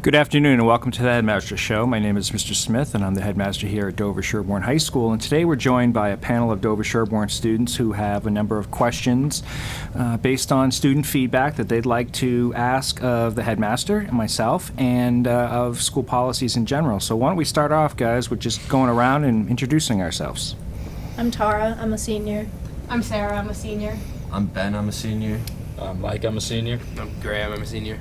Good afternoon and welcome to the Headmaster Show. My name is Mr. Smith and I'm the headmaster here at Dover-Sherborne High School, and today we're joined by a panel of Dover-Sherborne students who have a number of questions based on student feedback that they'd like to ask of the headmaster and myself and of school policies in general. So why don't we start off, guys, with just going around and introducing ourselves. I'm Tara, I'm a senior. I'm Sarah, I'm a senior. I'm Ben, I'm a senior. Mike, I'm a senior. I'm Graham, I'm a senior.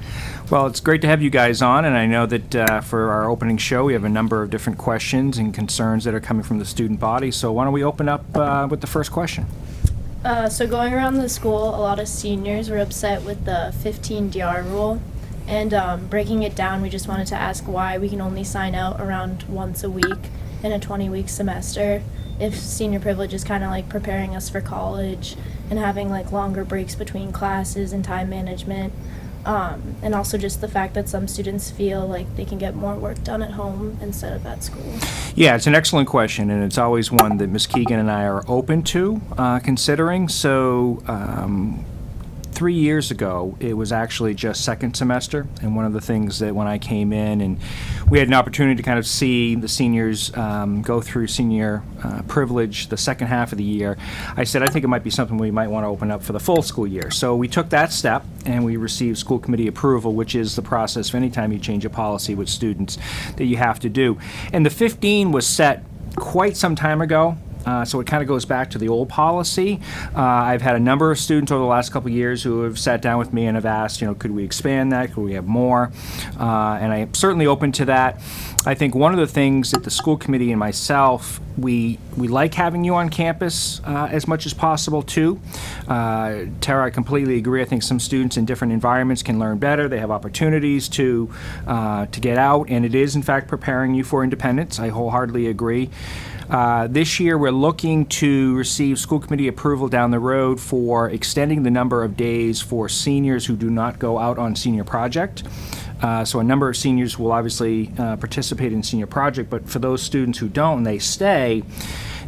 Well, it's great to have you guys on, and I know that for our opening show we have a number of different questions and concerns that are coming from the student body. So why don't we open up with the first question? So going around the school, a lot of seniors were upset with the 15 DR rule. And breaking it down, we just wanted to ask why we can only sign out around once a week in a 20-week semester, if senior privilege is kind of like preparing us for college and having like longer breaks between classes and time management. And also just the fact that some students feel like they can get more work done at home instead of at school. Yeah, it's an excellent question, and it's always one that Ms. Keegan and I are open to considering. So 3 years ago, it was actually just second semester, and one of the things that when I came in and we had an opportunity to kind of see the seniors go through senior privilege the second half of the year, I said I think it might be something we might want to open up for the full school year. So we took that step and we received school committee approval, which is the process for any time you change a policy with students that you have to do. And the 15 was set quite some time ago. So it kind of goes back to the old policy. I've had a number of students over the last couple of years who have sat down with me and have asked, could we expand that? Could we have more? And I am certainly open to that. I think one of the things that the school committee and myself, we like having you on campus as much as possible too. Tara, I completely agree. I think some students in different environments can learn better. They have opportunities to get out, and it is in fact preparing you for independence. I wholeheartedly agree. This year we're looking to receive school committee approval down the road for extending the number of days for seniors who do not go out on senior project. So a number of seniors will obviously participate in senior project, but for those students who don't and they stay,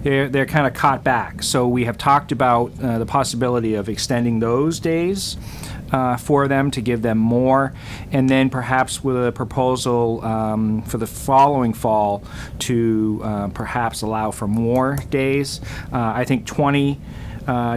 they're kind of caught back. So we have talked about the possibility of extending those days for them to give them more, and then perhaps with a proposal for the following fall to perhaps allow for more days. I think 20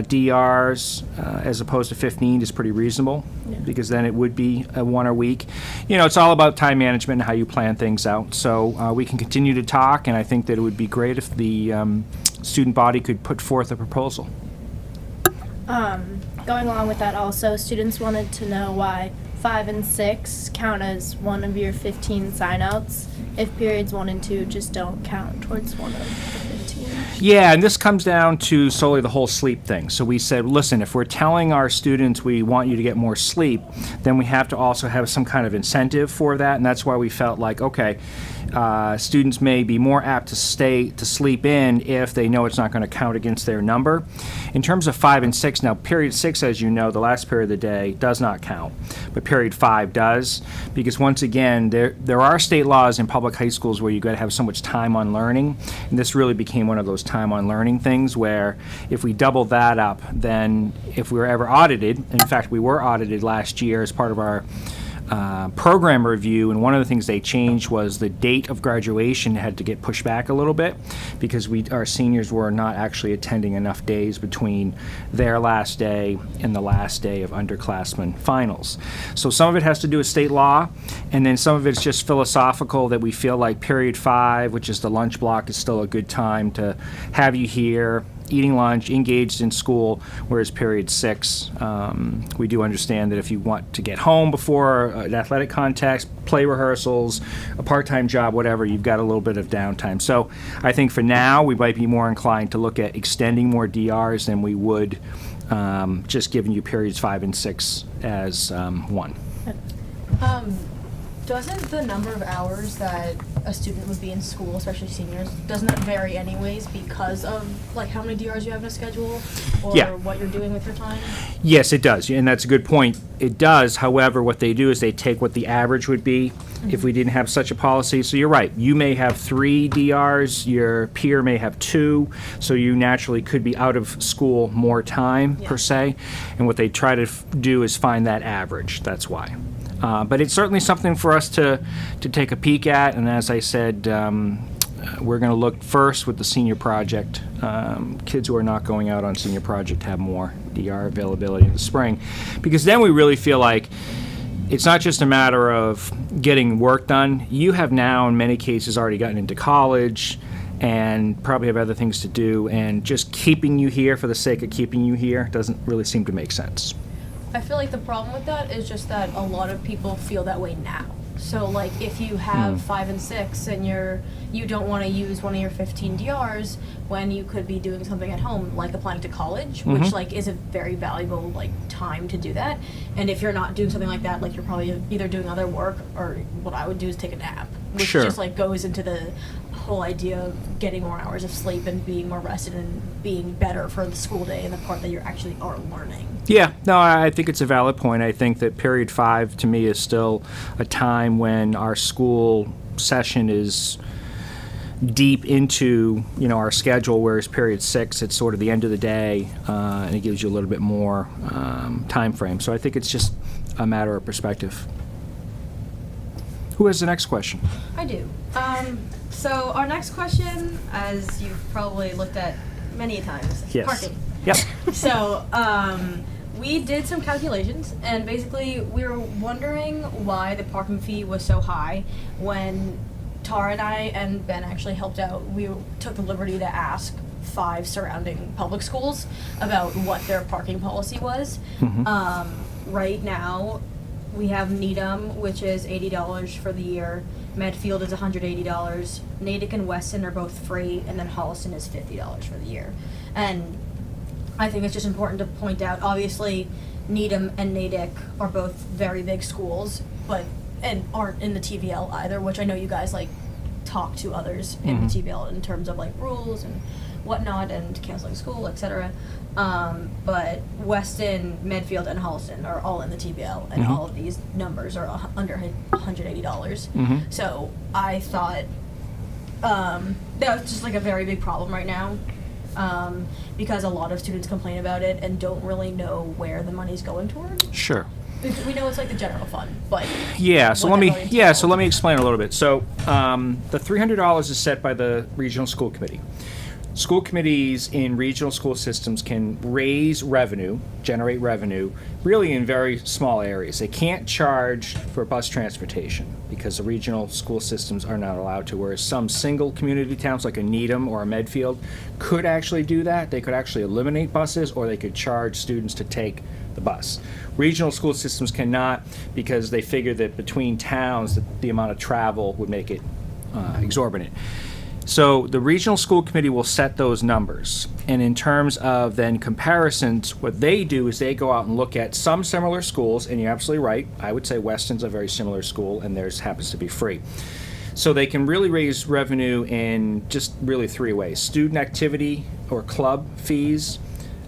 DRs as opposed to 15 is pretty reasonable, because then it would be one a week. It's all about time management and how you plan things out. So we can continue to talk, and I think that it would be great if the student body could put forth a proposal. Going along with that also, students wanted to know why 5 and 6 count as one of your 15 sign-outs if periods 1 and 2 just don't count towards one of the 15. Yeah, and this comes down to solely the whole sleep thing. So we said, listen, if we're telling our students we want you to get more sleep, then we have to also have some kind of incentive for that, and that's why we felt like, okay, students may be more apt to sleep in if they know it's not going to count against their number. In terms of 5 and 6, now period 6, as you know, the last period of the day does not count, but period 5 does, because once again, there are state laws in public high schools where you got to have so much time on learning, and this really became one of those time on learning things where if we double that up, then if we were ever audited, in fact we were audited last year as part of our program review, and one of the things they changed was the date of graduation had to get pushed back a little bit because our seniors were not actually attending enough days between their last day and the last day of underclassmen finals. So some of it has to do with state law, and then some of it's just philosophical that we feel like period 5, which is the lunch block, is still a good time to have you here eating lunch, engaged in school, whereas period 6, we do understand that if you want to get home before an athletic contest, play rehearsals, a part-time job, whatever, you've got a little bit of downtime. So I think for now, we might be more inclined to look at extending more DRs than we would just giving you periods 5 and 6 as one. Doesn't the number of hours that a student would be in school, especially seniors, doesn't that vary anyways because of like how many DRs you have in a schedule or what you're doing with your time? Yes, it does, and that's a good point. It does. However, what they do is they take what the average would be if we didn't have such a policy. So you're right. You may have 3 DRs, your peer may have 2, so you naturally could be out of school more time per se. And what they try to do is find that average. That's why. But it's certainly something for us to take a peek at, and as I said, we're going to look first with the senior project. Kids who are not going out on senior project have more DR availability in the spring, because then we really feel like it's not just a matter of getting work done. You have now, in many cases, already gotten into college and probably have other things to do, and just keeping you here for the sake of keeping you here doesn't really seem to make sense. I feel like the problem with that is just that a lot of people feel that way now. So like if you have 5 and 6 and you don't want to use one of your 15 DRs when you could be doing something at home, like applying to college, which like is a very valuable like time to do that. And if you're not doing something like that, like you're probably either doing other work, or what I would do is take a nap, which Sure. just like goes into the whole idea of getting more hours of sleep and being more rested and being better for the school day and the part that you actually are learning. Yeah, no, I think it's a valid point. I think that period 5 to me is still a time when our school session is deep into, our schedule, whereas period 6, it's sort of the end of the day, and it gives you a little bit more time frame. So I think it's just a matter of perspective. Who has the next question? I do. So our next question, as you've probably looked at many times, Yes. parking. Yep. So we did some calculations, and basically we were wondering why the parking fee was so high. When Tara and I and Ben actually helped out, we took the liberty to ask 5 surrounding public schools about what their parking policy was. Right now, we have Needham, which is $80 for the year. Medfield is $180. Natick and Weston are both free, and then Holliston is $50 for the year. And I think it's just important to point out, obviously, Needham and Natick are both very big schools, and aren't in the TVL either, which I know you guys like talk to others in the TVL in terms of like rules and whatnot and canceling school, etc. But Weston, Medfield, and Holliston are all in the TVL, and all of these numbers are under $180. So I thought that was just like a very big problem right now, because a lot of students complain about it and don't really know where the money's going toward. Sure. We know it's like the general fund, but Yeah, so what let me that really entails. so let me explain a little bit. So the $300 is set by the regional school committee. School committees in regional school systems can raise revenue, generate revenue, really in very small areas. They can't charge for bus transportation because the regional school systems are not allowed to, whereas some single community towns like a Needham or a Medfield could actually do that. They could actually eliminate buses, or they could charge students to take the bus. Regional school systems cannot, because they figure that between towns the amount of travel would make it exorbitant. So the regional school committee will set those numbers. And in terms of then comparisons, what they do is they go out and look at some similar schools, and you're absolutely right. I would say Weston's a very similar school, and theirs happens to be free. So they can really raise revenue in just really 3 ways: student activity or club fees,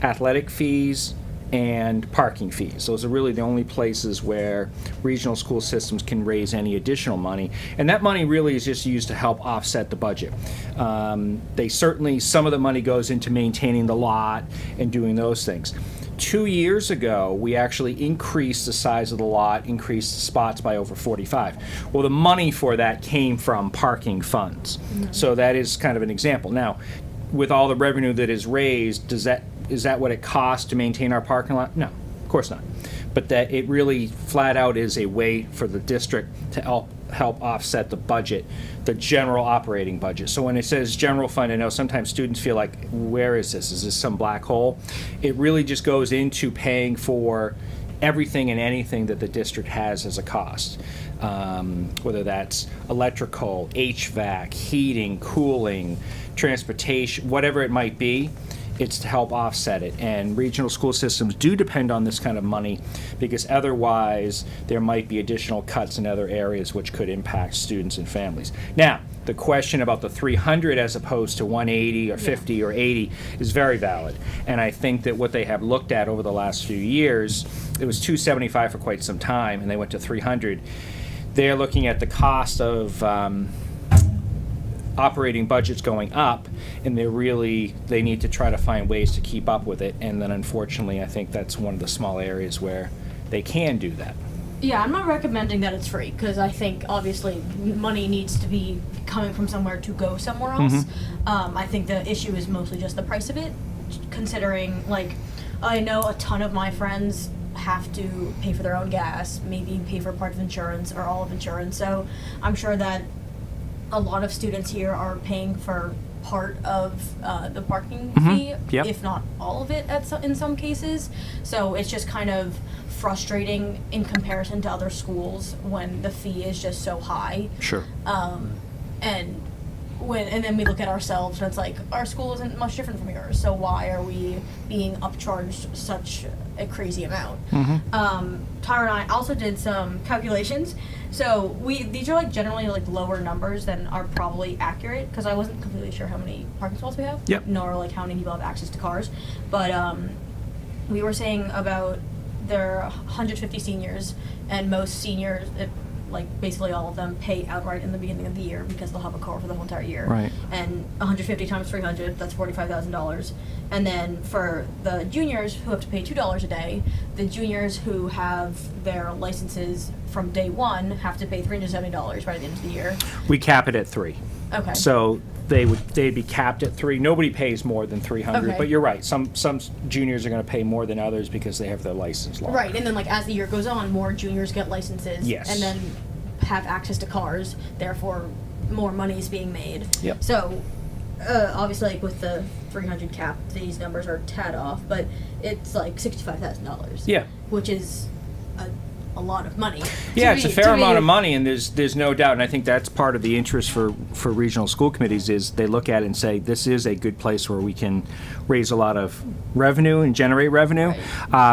athletic fees, and parking fees. Those are really the only places where regional school systems can raise any additional money. And that money really is just used to help offset the budget. Some of the money goes into maintaining the lot and doing those things. 2 years ago, we actually increased the size of the lot, increased the spots by over 45. Well, the money for that came from parking funds. So that is kind of an example. Now, with all the revenue that is raised, is that what it costs to maintain our parking lot? No, of course not. But that it really flat out is a way for the district to help offset the budget, the general operating budget. So when it says general fund, I know sometimes students feel like, where is this? Is this some black hole? It really just goes into paying for everything and anything that the district has as a cost. Whether that's electrical, HVAC, heating, cooling, transportation, whatever it might be, it's to help offset it. And regional school systems do depend on this kind of money, because otherwise there might be additional cuts in other areas which could impact students and families. Now, the question about the 300 as opposed to 180 or 50 or 80 is very valid. And I think that what they have looked at over the last few years, it was 275 for quite some time, and they went to 300. They're looking at the cost of operating budgets going up, and they need to try to find ways to keep up with it. And then unfortunately, I think that's one of the small areas where they can do that. Yeah, I'm not recommending that it's free because I think obviously money needs to be coming from somewhere to go somewhere else. I think the issue is mostly just the price of it, considering like I know a ton of my friends have to pay for their own gas, maybe pay for part of insurance or all of insurance. So I'm sure that a lot of students here are paying for part of the parking fee, Yep. if not all of it in some cases. So it's just kind of frustrating in comparison to other schools when the fee is just so high. Sure. And then we look at ourselves and it's like our school isn't much different from yours, so why are we being upcharged such a crazy amount? Tara and I also did some calculations. So these are like generally like lower numbers than are probably accurate because I wasn't completely sure how many parking spots we have, Yep. nor like how many people have access to cars. But we were saying about there are 150 seniors, and most seniors, like basically all of them, pay outright in the beginning of the year because they'll have a car for the whole entire year. Right. And 150 times 300, that's $45,000. And then for the juniors who have to pay $2 a day, the juniors who have their licenses from day one have to pay $370 right at the end of the year. We cap it at 3. Okay. So they'd be capped at 3. Nobody pays more than 300. Okay. But you're right. Some juniors are going to pay more than others because they have their license longer. Right, and then like as the year goes on, more juniors get licenses. Yes. And then have access to cars, therefore more money is being made. Yep. So obviously like with the 300 cap, these numbers are a tad off, but it's like $65,000. Yeah. Which is a lot of money. Yeah, to it's a be- fair to be- amount of money, and there's no doubt, and I think that's part of the interest for regional school committees is they look at it and say, this is a good place where we can raise a lot of revenue and generate revenue.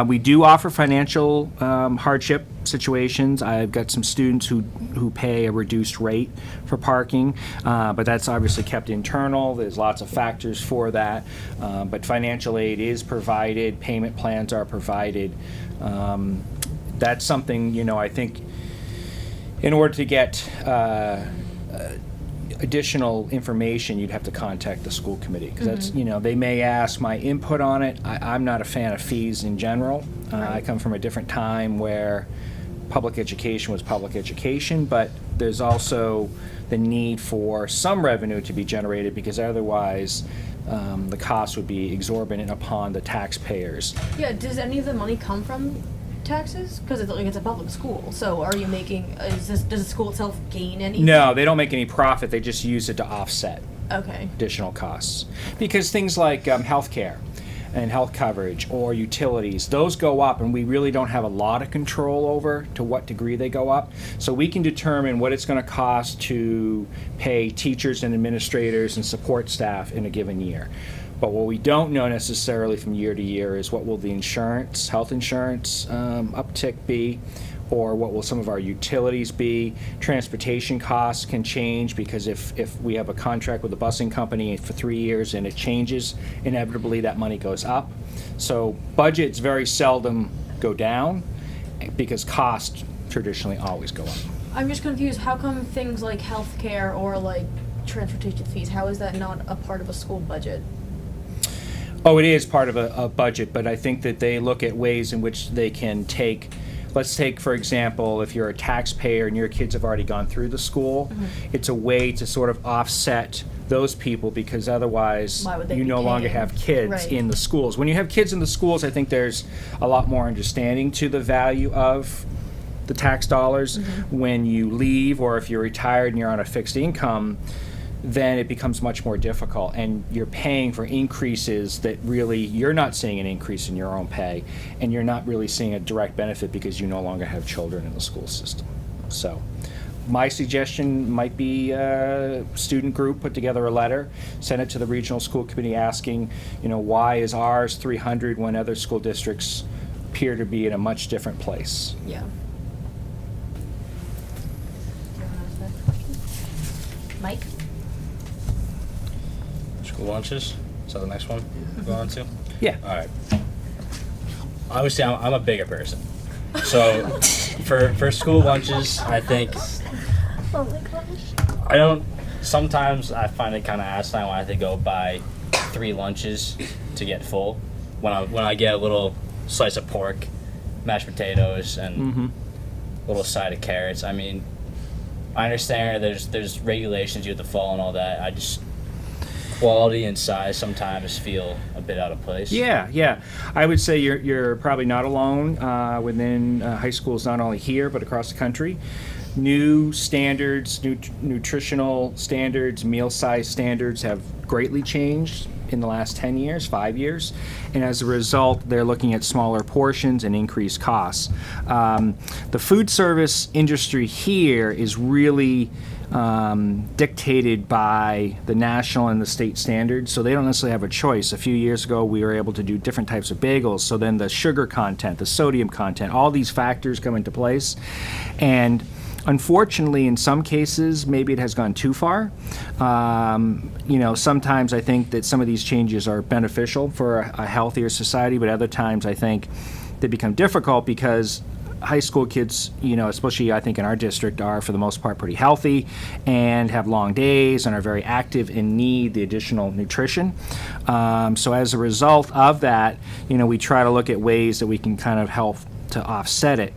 We do offer financial hardship situations. I've got some students who pay a reduced rate for parking, but that's obviously kept internal. There's lots of factors for that, but financial aid is provided, payment plans are provided. That's something, I think in order to get additional information, you'd have to contact the school committee. Because that's, they may ask my input on it. I'm not a fan of fees in general. I come from a different time where public education was public education, but there's also the need for some revenue to be generated because otherwise the cost would be exorbitant upon the taxpayers. Yeah, does any of the money come from taxes? Because it's a public school, so are you making, does the school itself gain anything? No, they don't make any profit. They just use it to offset Okay. additional costs. Because things like health care and health coverage or utilities, those go up, and we really don't have a lot of control over to what degree they go up. So we can determine what it's going to cost to pay teachers and administrators and support staff in a given year. But what we don't know necessarily from year to year is what will the insurance, health insurance uptick be, or what will some of our utilities be. Transportation costs can change because if we have a contract with a busing company for 3 years and it changes, inevitably that money goes up. So budgets very seldom go down because costs traditionally always go up. I'm just confused. How come things like healthcare or like transportation fees, how is that not a part of a school budget? Oh, it is part of a budget, but I think that they look at ways in which they can take, let's take, for example, if you're a taxpayer and your kids have already gone through the school, it's a way to sort of offset those people because otherwise Why would they you be no longer paying? have kids Right. in the schools. When you have kids in the schools, I think there's a lot more understanding to the value of the tax dollars. When you leave or if you're retired and you're on a fixed income, then it becomes much more difficult and you're paying for increases that really you're not seeing an increase in your own pay and you're not really seeing a direct benefit because you no longer have children in the school system. So my suggestion might be a student group put together a letter, send it to the regional school committee asking, why is ours 300 when other school districts appear to be in a much different place? Yeah. Mike? School lunches. Is that the next one we're going to? Yeah. All right. Obviously, I'm a bigger person. So for school lunches, I think Oh my gosh. sometimes I find it kind of asinine when I have to go buy 3 lunches to get full. When I get a little slice of pork, mashed potatoes, and little side of carrots. I mean, I understand there's regulations you have to follow and all that. I just quality and size sometimes feel a bit out of place. Yeah. I would say you're probably not alone within high schools, not only here but across the country. New standards, nutritional standards, meal size standards have greatly changed in the last 10 years, 5 years, and as a result, they're looking at smaller portions and increased costs. The food service industry here is really dictated by the national and the state standards, so they don't necessarily have a choice. A few years ago, we were able to do different types of bagels, so then the sugar content, the sodium content, all these factors come into place, and unfortunately, in some cases, maybe it has gone too far. Sometimes I think that some of these changes are beneficial for a healthier society, but other times I think they become difficult because high school kids, especially I think in our district, are for the most part pretty healthy and have long days and are very active and need the additional nutrition. So as a result of that, we try to look at ways that we can kind of help to offset it.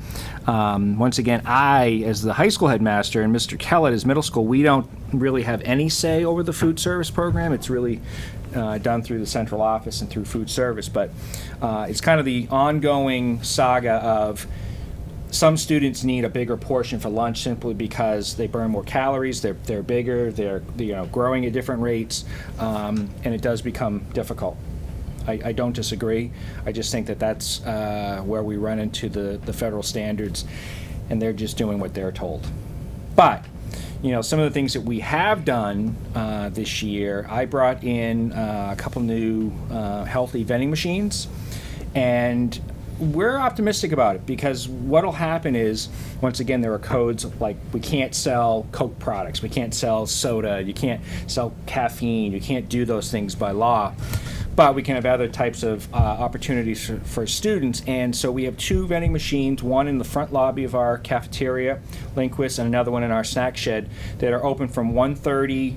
Once again, I, as the high school headmaster, and Mr. Kellett as middle school, we don't really have any say over the food service program. It's really done through the central office and through food service, but it's kind of the ongoing saga of some students need a bigger portion for lunch simply because they burn more calories, they're bigger, they're growing at different rates, and it does become difficult. I don't disagree. I just think that that's where we run into the federal standards, and they're just doing what they're told. But, some of the things that we have done this year, I brought in a couple new healthy vending machines, and we're optimistic about it because what'll happen is, once again, there are codes like we can't sell Coke products, we can't sell soda, you can't sell caffeine, you can't do those things by law. But we can have other types of opportunities for students. And so we have two vending machines, one in the front lobby of our cafeteria, Linquist, and another one in our snack shed that are open from 1:30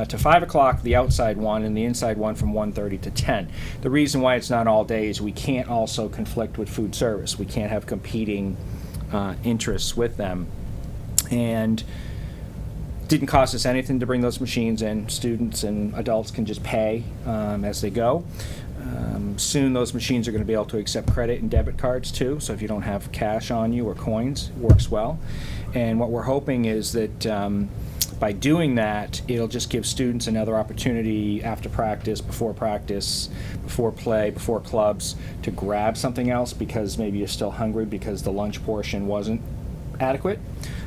to 5 o'clock, the outside one, and the inside one from 1:30 to 10. The reason why it's not all day is we can't also conflict with food service. We can't have competing interests with them. And didn't cost us anything to bring those machines in. Students and adults can just pay as they go. Soon those machines are going to be able to accept credit and debit cards too, so if you don't have cash on you or coins, it works well. And what we're hoping is that by doing that, it'll just give students another opportunity after practice, before play, before clubs, to grab something else because maybe you're still hungry because the lunch portion wasn't adequate.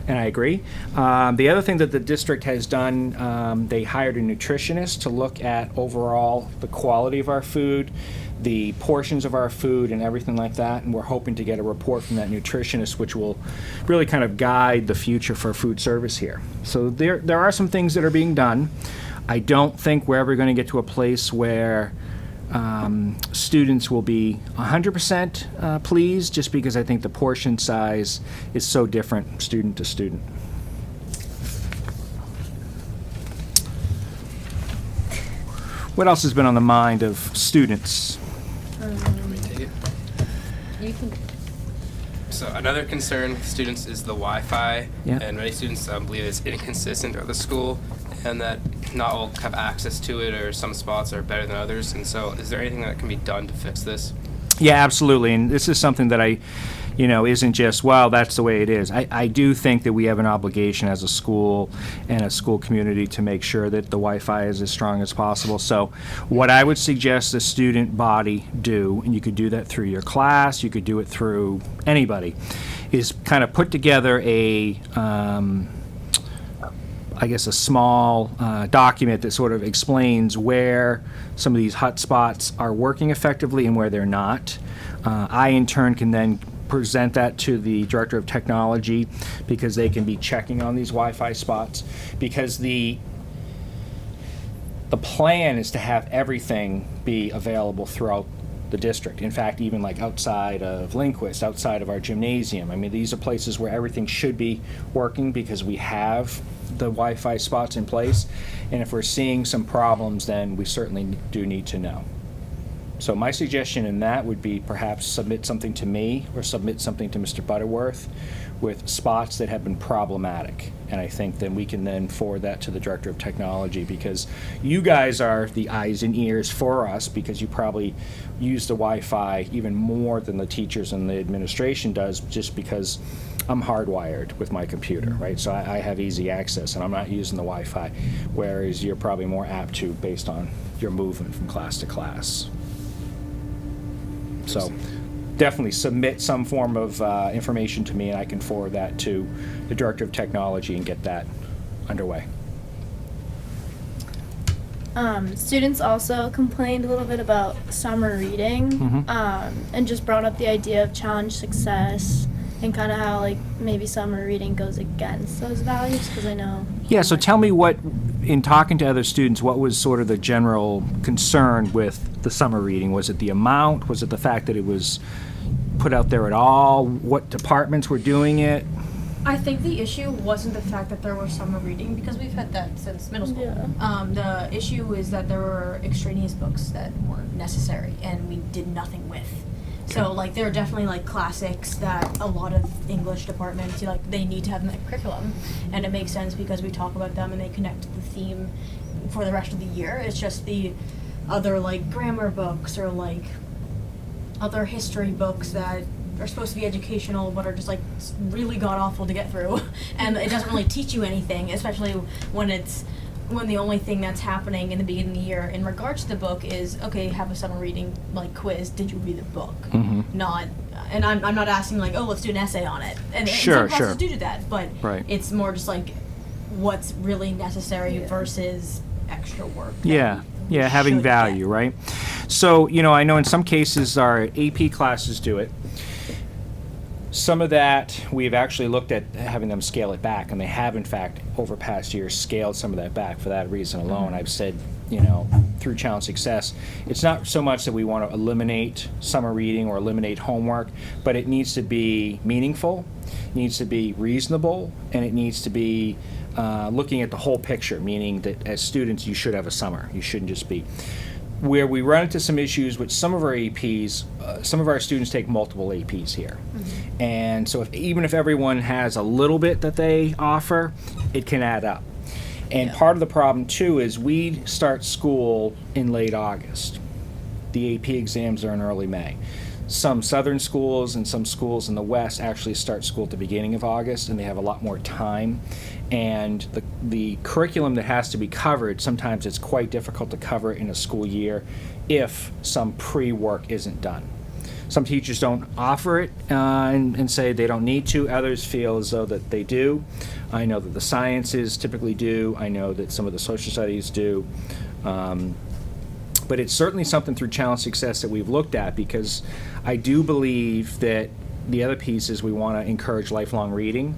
And I agree. The other thing that the district has done, they hired a nutritionist to look at overall the quality of our food, the portions of our food, and everything like that. And we're hoping to get a report from that nutritionist, which will really kind of guide the future for food service here. So there are some things that are being done. I don't think we're ever going to get to a place where students will be 100% pleased, just because I think the portion size is so different student to student. What else has been on the mind of students? Let me take it. You can. So another concern with students is the Wi-Fi, Yeah. and many students believe it's inconsistent throughout the school, and that not all have access to it, or some spots are better than others. And so, is there anything that can be done to fix this? Yeah, absolutely. And this is something that isn't just, well, that's the way it is. I do think that we have an obligation as a school and a school community to make sure that the Wi-Fi is as strong as possible. So what I would suggest the student body do, and you could do that through your class, you could do it through anybody, is kind of put together a small document that sort of explains where some of these hotspots are working effectively and where they're not. I, in turn, can then present that to the Director of Technology because they can be checking on these Wi-Fi spots, because the plan is to have everything be available throughout the district. In fact, even like outside of Linquist, outside of our gymnasium. I mean, these are places where everything should be working because we have the Wi-Fi spots in place. And if we're seeing some problems, then we certainly do need to know. So my suggestion in that would be perhaps submit something to me or submit something to Mr. Butterworth with spots that have been problematic. And I think then we can then forward that to the Director of Technology, because you guys are the eyes and ears for us, because you probably use the Wi-Fi even more than the teachers and the administration does, just because I'm hardwired with my computer, right? So I have easy access and I'm not using the Wi-Fi, whereas you're probably more apt to based on your movement from class to class. So definitely submit some form of information to me, and I can forward that to the Director of Technology and get that underway. Students also complained a little bit about summer reading, and just brought up the idea of challenge success and kind of how, like, maybe summer reading goes against those values, because I know. Yeah, so tell me what, in talking to other students, what was sort of the general concern with the summer reading? Was it the amount? Was it the fact that it was put out there at all? What departments were doing it? I think the issue wasn't the fact that there was summer reading, because we've had that since middle school. Yeah. The issue is that there were extraneous books that weren't necessary and we did nothing with. So, like, there are definitely, like, classics that a lot of English departments, like, they need to have in their curriculum. And it makes sense because we talk about them and they connect to the theme for the rest of the year. It's just the other, like, grammar books or, like, other history books that are supposed to be educational but are just, like, really god-awful to get through. And it doesn't really teach you anything, especially when the only thing that's happening in the beginning of the year in regards to the book is, okay, have a summer reading, like, quiz, did you read the book? Not, and I'm not asking, like, oh, let's do an essay on it. And Sure, some classes sure. do that, but Right. it's more just, like, what's really necessary versus extra work. that Yeah, we yeah, having should value, get. right? So, you know, I know in some cases our AP classes do it. Some of that, we've actually looked at having them scale it back, and they have, in fact, over past years, scaled some of that back for that reason alone. I've said, you know, through Challenge Success, it's not so much that we want to eliminate summer reading or eliminate homework, but it needs to be meaningful, needs to be reasonable, and it needs to be looking at the whole picture, meaning that as students, you should have a summer. You shouldn't just be. Where we run into some issues with some of our APs, some of our students take multiple APs here. And so even if everyone has a little bit that they offer, it can add up. And part of the problem too is we start school in late August. The AP exams are in early May. Some southern schools and some schools in the west actually start school at the beginning of August, and they have a lot more time. And the curriculum that has to be covered, sometimes it's quite difficult to cover in a school year if some pre-work isn't done. Some teachers don't offer it and say they don't need to. Others feel as though that they do. I know that the sciences typically do. I know that some of the social studies do. But it's certainly something through Challenge Success that we've looked at, because I do believe that the other piece is we want to encourage lifelong reading.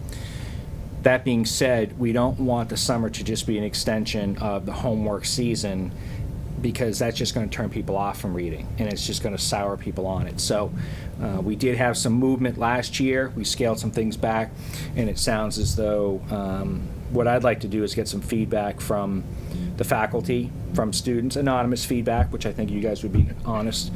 That being said, we don't want the summer to just be an extension of the homework season, because that's just going to turn people off from reading, and it's just going to sour people on it. So we did have some movement last year. We scaled some things back, and it sounds as though what I'd like to do is get some feedback from the faculty, from students, anonymous feedback, which I think you guys would be honest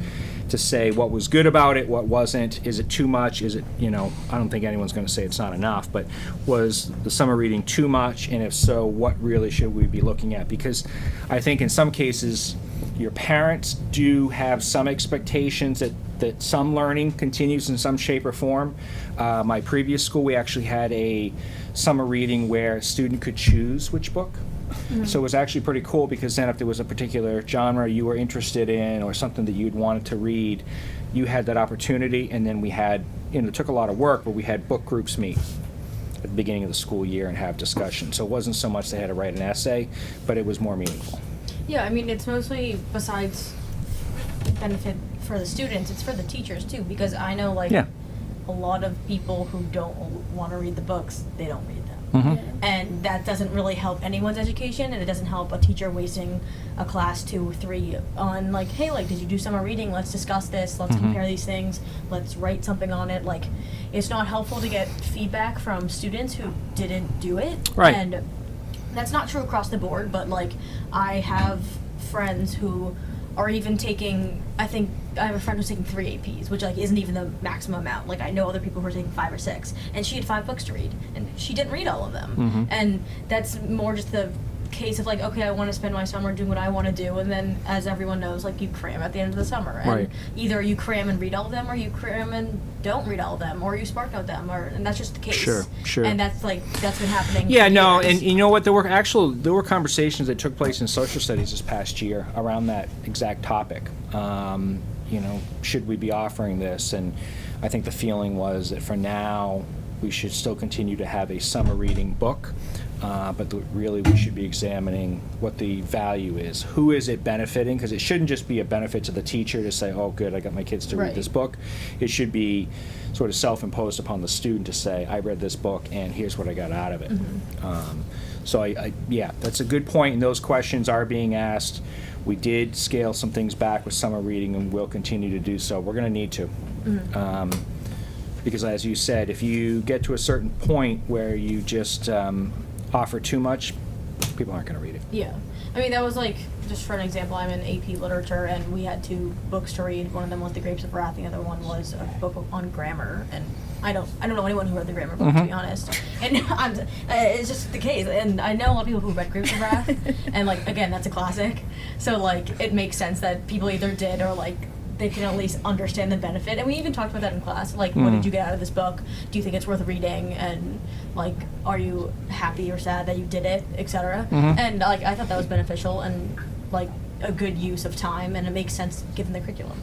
to say what was good about it, what wasn't. Is it too much? Is it, you know, I don't think anyone's going to say it's not enough, but was the summer reading too much? And if so, what really should we be looking at? Because I think in some cases, your parents do have some expectations that some learning continues in some shape or form. My previous school, we actually had a summer reading where a student could choose which book. So it was actually pretty cool, because then if there was a particular genre you were interested in or something that you'd wanted to read, you had that opportunity. And then we had, you know, it took a lot of work, but we had book groups meet at the beginning of the school year and have discussion. So it wasn't so much they had to write an essay, but it was more meaningful. Yeah, I mean, it's mostly, besides benefit for the students, it's for the teachers too, because I know, like, Yeah. a lot of people who don't want to read the books, they don't read them. And that doesn't really help anyone's education, and it doesn't help a teacher wasting a class 2 or 3 on, like, hey, like, did you do summer reading? Let's discuss this. Let's compare these things. Let's write something on it. Like, it's not helpful to get feedback from students who didn't do it. Right. And that's not true across the board, but, like, I have friends who or even taking, I think I have a friend who's taking 3 APs, which like isn't even the maximum amount. Like I know other people who are taking 5 or 6, and she had 5 books to read, and she didn't read all of them. And that's more just the case of like, okay, I want to spend my summer doing what I want to do, and then as everyone knows, like you cram at the end of the summer, and Right. either you cram and read all of them, or you cram and don't read all of them, or you spark note them, and that's just the case. Sure. And that's been happening. Yeah, for no, years. and you know what? There were conversations that took place in social studies this past year around that exact topic. You know, should we be offering this? And I think the feeling was that for now, we should still continue to have a summer reading book, but really we should be examining what the value is. Who is it benefiting? Because it shouldn't just be a benefit to the teacher to say, oh, good, I got my kids to read Right. this book. It should be sort of self-imposed upon the student to say, I read this book and here's what I got out of it. So yeah, that's a good point, and those questions are being asked. We did scale some things back with summer reading, and we'll continue to do so. We're going to need to. Because as you said, if you get to a certain point where you just offer too much, people aren't going to read it. Yeah. I mean, that was like, just for an example, I'm in AP Literature, and we had 2 books to read. One of them was The Grapes of Wrath, the other one was a book on grammar, and I don't know anyone who read the grammar book, to be honest. And it's just the case, and I know a lot of people who read Grapes of Wrath, and like, again, that's a classic. So like, it makes sense that people either did or like, they can at least understand the benefit. And we even talked about that in class. Like, what did you get out of this book? Do you think it's worth reading? And like, are you happy or sad that you did it, etc. And like, I thought that was beneficial and like a good use of time, and it makes sense given the curriculum.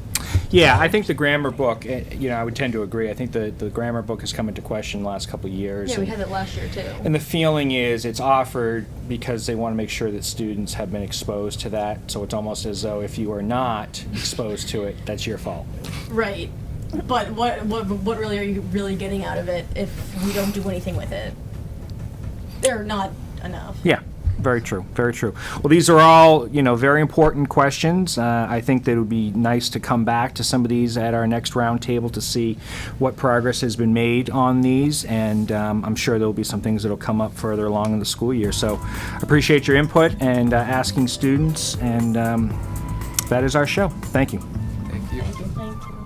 Yeah, I think the grammar book, you know, I would tend to agree. I think the grammar book has come into question the last couple of years. Yeah, we and- had it last year too. And the feeling is it's offered because they want to make sure that students have been exposed to that. So it's almost as though if you are not exposed to it, that's your fault. Right. But what really are you really getting out of it if we don't do anything with it? They're not enough. Yeah, very true, very true. Well, these are all, you know, very important questions. I think that it would be nice to come back to some of these at our next roundtable to see what progress has been made on these, and I'm sure there will be some things that will come up further along in the school year. So appreciate your input and asking students, and that is our show. Thank you. Thank you. Thank you.